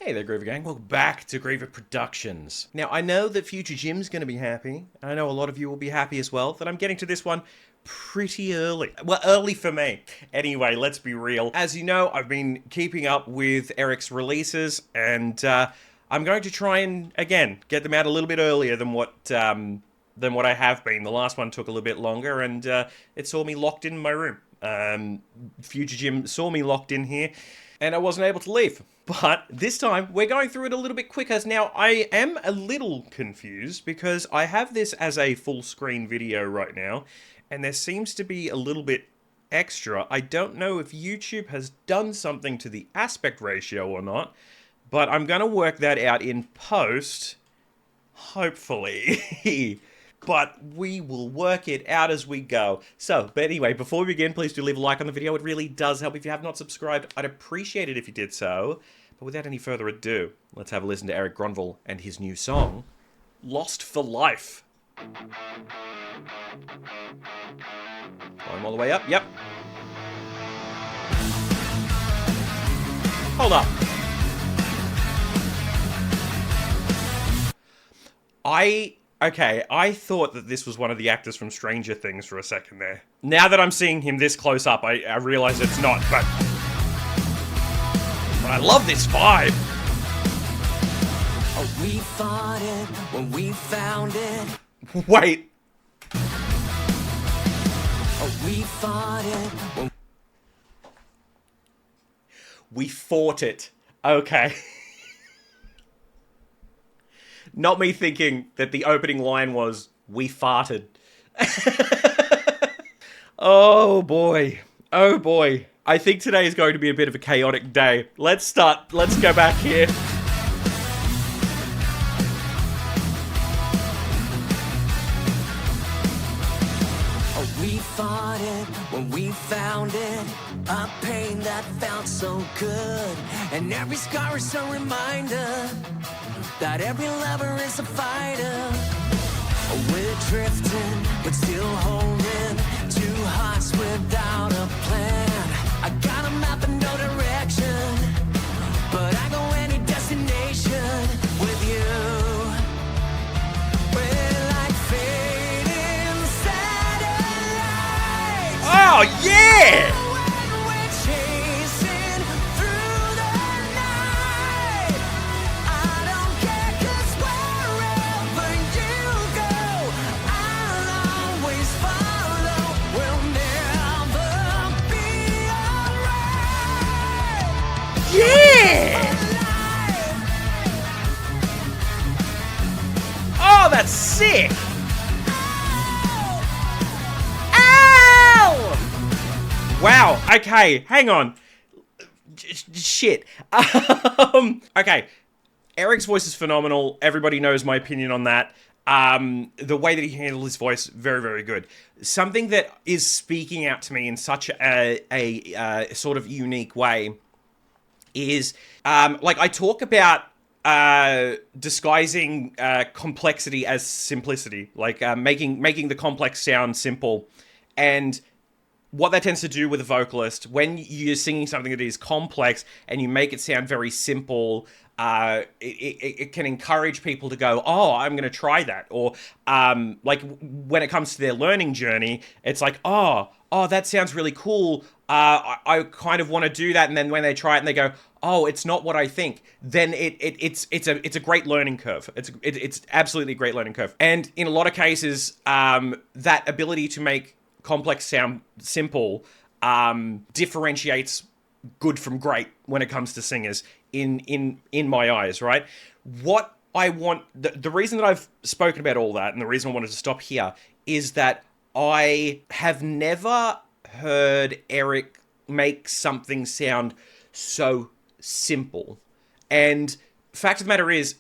Hey there, Griever Gang. Welcome back to Griever Productions. Now, I know that future Jim's going to be happy. I know a lot of you will be happy as well that I'm getting to this one pretty early. Well, early for me. Anyway, let's be real. As you know, I've been keeping up with Erik's releases, and I'm going to try and, again, get them out a little bit earlier than what I have been. The last one took a little bit longer, and it saw me locked in my room. Future Jim saw me locked in here, and I wasn't able to leave. But this time, we're going through it a little bit quicker. Now, I am a little confused because I have this as a full screen video right now, and there seems to be a little bit extra. I don't know if YouTube has done something to the aspect ratio or not, but I'm going to work that out in post, hopefully. But we will work it out as we go. So, but anyway, before we begin, please do leave a like on the video. It really does help. If you have not subscribed, I'd appreciate it if you did so. But without any further ado, let's have a listen to Erik Grönwall and his new song, Lost for Life. Going all the way up, yep. Hold up. Okay, I thought that this was one of the actors from Stranger Things for a second there. Now that I'm seeing him this close up, I realize it's not, but I love this vibe. Oh, we fought it when we found it. Wait. Oh, we fought it when we fought it. Okay. Not me thinking that the opening line was, we farted. Oh boy. Oh boy. I think today is going to be a bit of a chaotic day. Let's go back here. oh, we fought it when we found it. A pain that felt so good. And every scar is a reminder that every lover is a fighter. We're drifting, but still holding. Two hearts without a plan. I got a map and no direction, but I go any destination with you. We're like fading satellites. Oh, yeah! Yeah! Oh, that's sick! Ow! Wow, okay, hang on. Shit. Okay, Erik's voice is phenomenal. Everybody knows my opinion on that. The way that he handled his voice, very, very good. Something that is speaking out to me in such a sort of unique way is, like, I talk about disguising complexity as simplicity, like making the complex sound simple. And what that tends to do with a vocalist, when you're singing something that is complex and you make it sound very simple, it can encourage people to go, oh, I'm going to try that. Or like when it comes to their learning journey, it's like, oh, that sounds really cool. I kind of want to do that. And then when they try it and they go, oh, it's not what I think, then it's a great learning curve. It's absolutely a great learning curve. And in a lot of cases, that ability to make complex sound simple differentiates good from great when it comes to singers in my eyes, right? What I want, the reason that I've spoken about all that and the reason I wanted to stop here is that I have never heard Erik make something sound so simple. And fact of the matter is,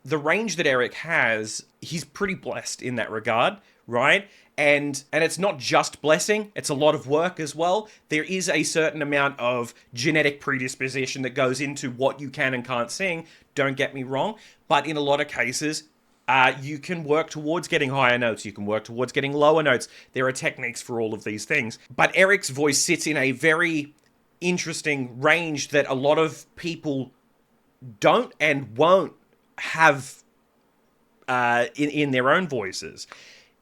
the range that Erik has, he's pretty blessed in that regard, right? And it's not just blessing, it's a lot of work as well. There is a certain amount of genetic predisposition that goes into what you can and can't sing, don't get me wrong. But in a lot of cases, you can work towards getting higher notes, you can work towards getting lower notes. There are techniques for all of these things. But Erik's voice sits in a very interesting range that a lot of people don't and won't have in their own voices.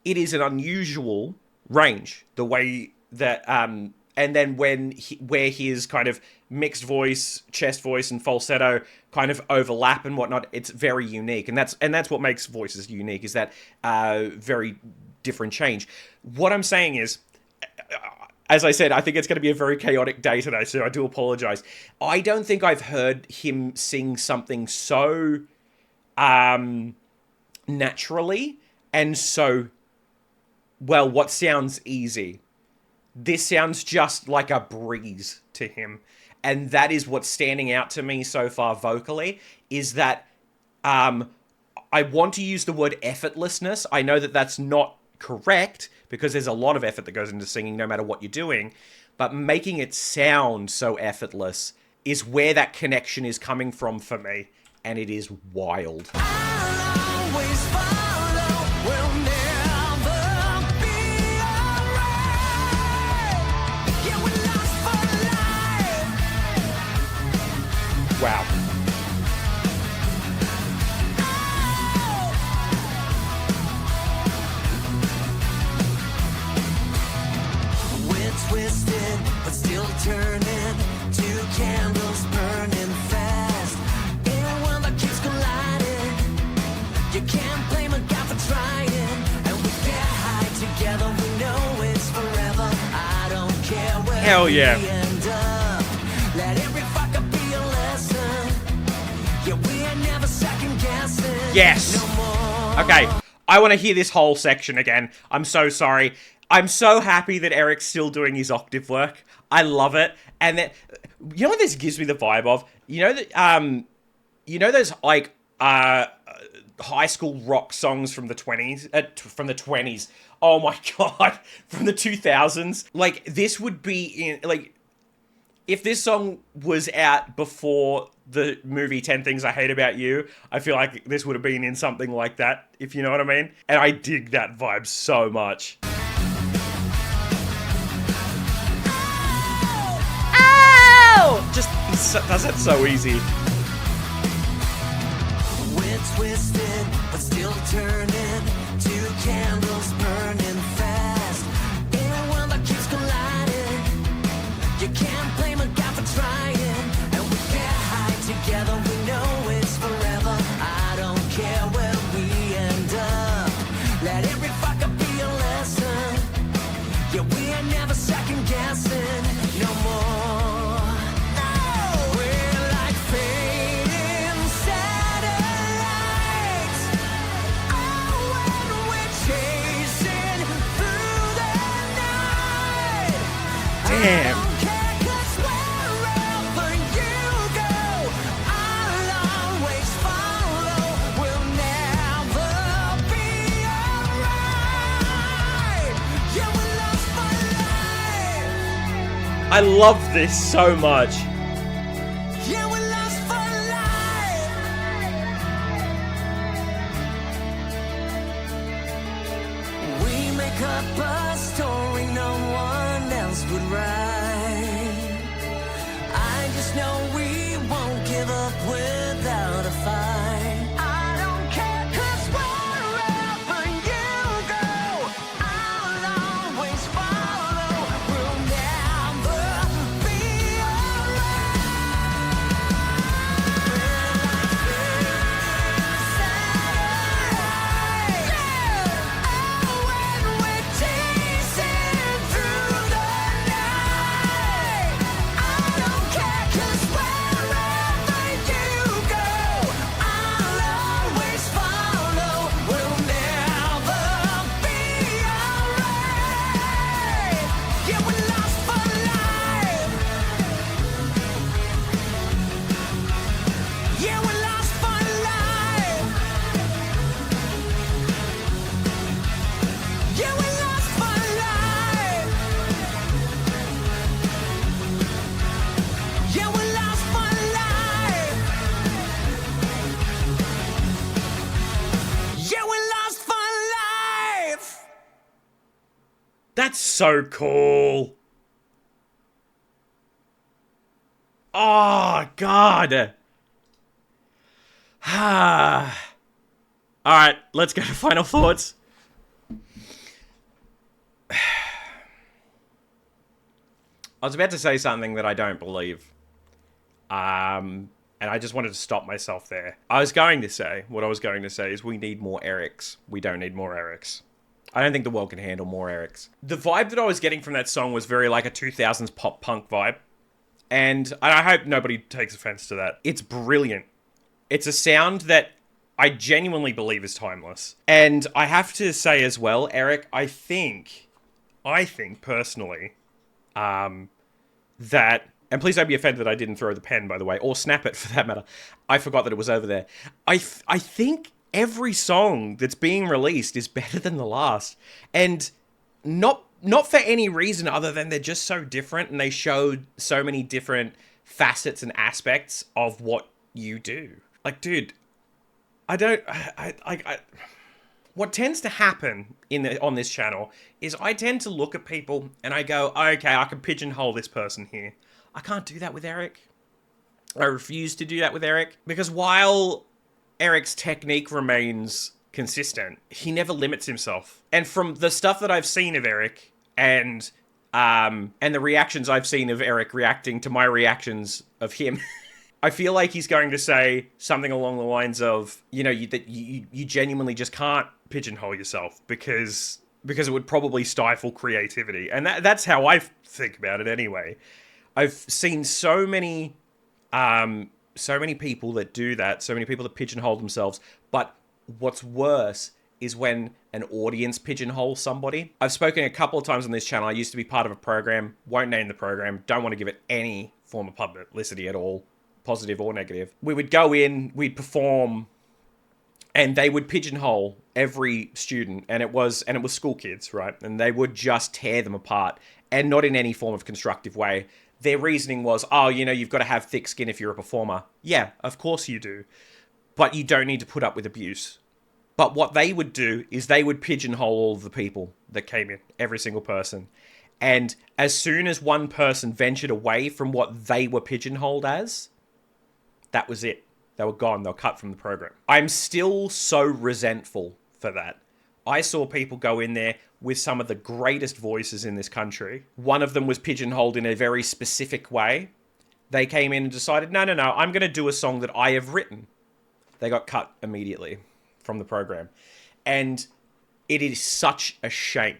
It is an unusual range, the way that and then where his kind of mixed voice, chest voice, and falsetto kind of overlap and whatnot, it's very unique, and that's what makes voices unique, is that very different change. What I'm saying is, as I said, I think it's going to be a very chaotic day today, so I do apologize. I don't think I've heard him sing something so naturally and so well, what sounds easy. This sounds just like a breeze to him. And that is what's standing out to me so far vocally, is that I want to use the word effortlessness. I know that that's not correct, because there's a lot of effort that goes into singing no matter what you're doing. But making it sound so effortless is where that connection is coming from for me. And it is wild. I'll always follow, we'll never be alright. Yeah, we're lost for life. Wow. We're twisted, but still turning. Two candles burning fast. In a world that keeps colliding. You can't blame a guy for trying. And we get high together, we know it's forever. I don't care where Hell yeah. we end up. Let every fucker be a lesson. Yeah, we ain't never second guessing. Yes. No more. Okay, I want to hear this whole section again. I'm so sorry. I'm so happy that Eric's still doing his octave work. I love it. And that, you know what this gives me the vibe of? You know that you know those like high school rock songs from the 20s? Oh my god, from the 2000s. Like, this would be in, like, if this song was out before the movie 10 Things I Hate About You, I feel like this would have been in something like that, if you know what I mean. And I dig that vibe so much. Ow! Just does it so easy. We're twisted, but still turning. Two candles burning fast. In a world that keeps colliding. You can't blame a guy for trying. And we get high together, we know it's forever. I don't care where we end up. Let every fucker be a lesson. Yeah, we ain't never second guessing no more. No, we're like fading satellites. Oh, when we're chasing through the night. Damn. I don't care 'cause wherever you go, I'll always follow. We'll never be alright. Yeah, we're lost for life. I love this so much. Yeah, we're lost for life. We make up a story no one else would write. I just know we won't give up without a fight. I don't care 'cause wherever you go, I'll always follow. We'll never be Yeah, we're lost for life. Yeah, we're lost for life. Yeah, we're lost for life. Yeah, we're lost for life. That's so cool. Oh, God. Alright, let's go to final thoughts. I was about to say something that I don't believe. And I just wanted to stop myself there. What I was going to say is we need more Eriks. We don't need more Eriks. I don't think the world can handle more Eriks. The vibe that I was getting from that song was very like a 2000s pop punk vibe. And I hope nobody takes offense to that. It's brilliant. It's a sound that I genuinely believe is timeless. And I have to say as well, Erik, I think personally, that, and please don't be offended that I didn't throw the pen, by the way, or snap it for that matter. I forgot that it was over there. I think every song that's being released is better than the last. And not for any reason other than they're just so different and they show so many different facets and aspects of what you do. Like, dude, what tends to happen on this channel is I tend to look at people and I go, okay, I can pigeonhole this person here. I can't do that with Erik. I refuse to do that with Erik because while Erik's technique remains consistent, he never limits himself. And from the stuff that I've seen of Erik and the reactions I've seen of Erik reacting to my reactions of him, I feel like he's going to say something along the lines of, that you genuinely just can't pigeonhole yourself because it would probably stifle creativity. And that's how I think about it anyway. I've seen so many people that do that, so many people that pigeonhole themselves. But what's worse is when an audience pigeonholes somebody. I've spoken a couple of times on this channel. I used to be part of a program, won't name the program, don't want to give it any form of publicity at all, positive or negative. We would go in, we'd perform, and they would pigeonhole every student, and it was school kids, right? And they would just tear them apart, and not in any form of constructive way. Their reasoning was, you've got to have thick skin if you're a performer. Yeah, of course you do. But you don't need to put up with abuse. But what they would do is they would pigeonhole all of the people that came in, every single person. And as soon as one person ventured away from what they were pigeonholed as, that was it. They were gone. They were cut from the program. I'm still so resentful for that. I saw people go in there with some of the greatest voices in this country. One of them was pigeonholed in a very specific way. They came in and decided, no, I'm going to do a song that I have written. They got cut immediately from the program. And it is such a shame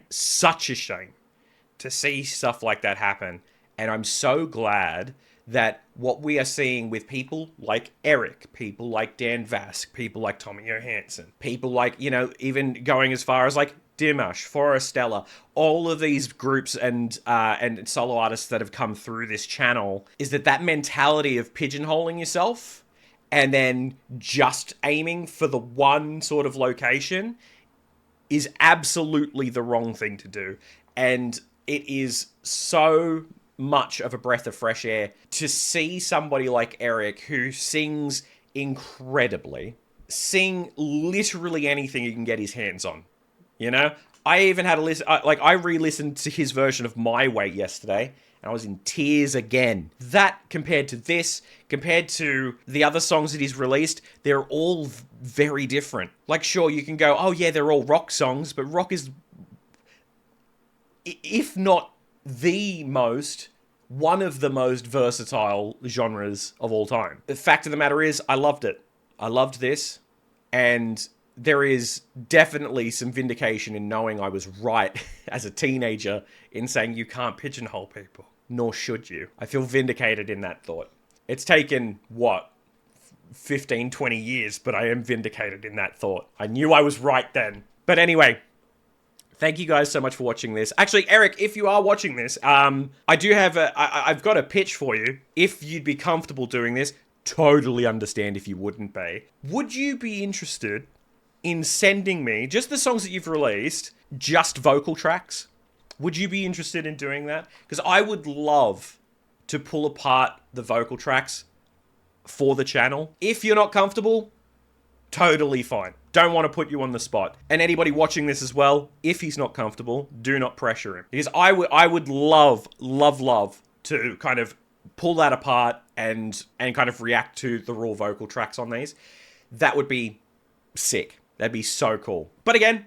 to see stuff like that happen. And I'm so glad that what we are seeing with people like Erik, people like Dan Vask, people like Tommy Johansson, people like, even going as far as like Dimash, Forestella, all of these groups and solo artists that have come through this channel, is that mentality of pigeonholing yourself and then just aiming for the one sort of location is absolutely the wrong thing to do. And it is so much of a breath of fresh air to see somebody like Erik, who sings incredibly, sing literally anything he can get his hands on. I even had a listen, I re-listened to his version of My Way yesterday, and I was in tears again. That compared to this, compared to the other songs that he's released, they're all very different. Like, sure, you can go, oh yeah, they're all rock songs, but rock is, if not one of the most versatile genres of all time. The fact of the matter is, I loved it. I loved this, and there is definitely some vindication in knowing I was right as a teenager in saying you can't pigeonhole people, nor should you. I feel vindicated in that thought. It's taken, 15, 20 years, but I am vindicated in that thought. I knew I was right then. But anyway, thank you guys so much for watching this. Actually, Erik, if you are watching this, I've got a pitch for you. If you'd be comfortable doing this, totally understand if you wouldn't be. Would you be interested in sending me just the songs that you've released, just vocal tracks? Would you be interested in doing that? Because I would love to pull apart the vocal tracks for the channel. If you're not comfortable, totally fine. Don't want to put you on the spot. And anybody watching this as well, if he's not comfortable, do not pressure him. Because I would love to kind of pull that apart and kind of react to the raw vocal tracks on these. that would be sick. That'd be so cool. But again,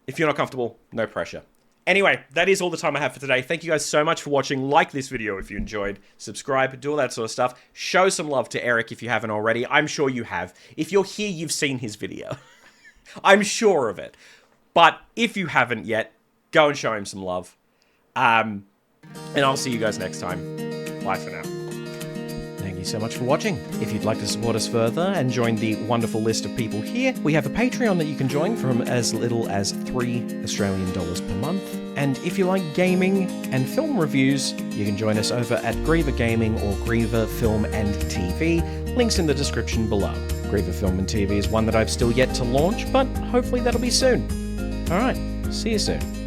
if you're not comfortable, no pressure. Anyway, that is all the time I have for today. Thank you guys so much for watching. Like this video if you enjoyed. Subscribe, do all that sort of stuff. Show some love to Erik if you haven't already. I'm sure you have. If you're here, you've seen his video. I'm sure of it. But if you haven't yet, go and show him some love. And I'll see you guys next time. Bye for now. Thank you so much for watching. If you'd like to support us further and join the wonderful list of people here, we have a Patreon that you can join from as little as $3 Australian per month. And if you like gaming and film reviews, you can join us over at Griever Gaming or Griever Film and TV. Links in the description below. Griever Film and TV is one that I've still yet to launch, but hopefully that'll be soon. Alright, see you soon.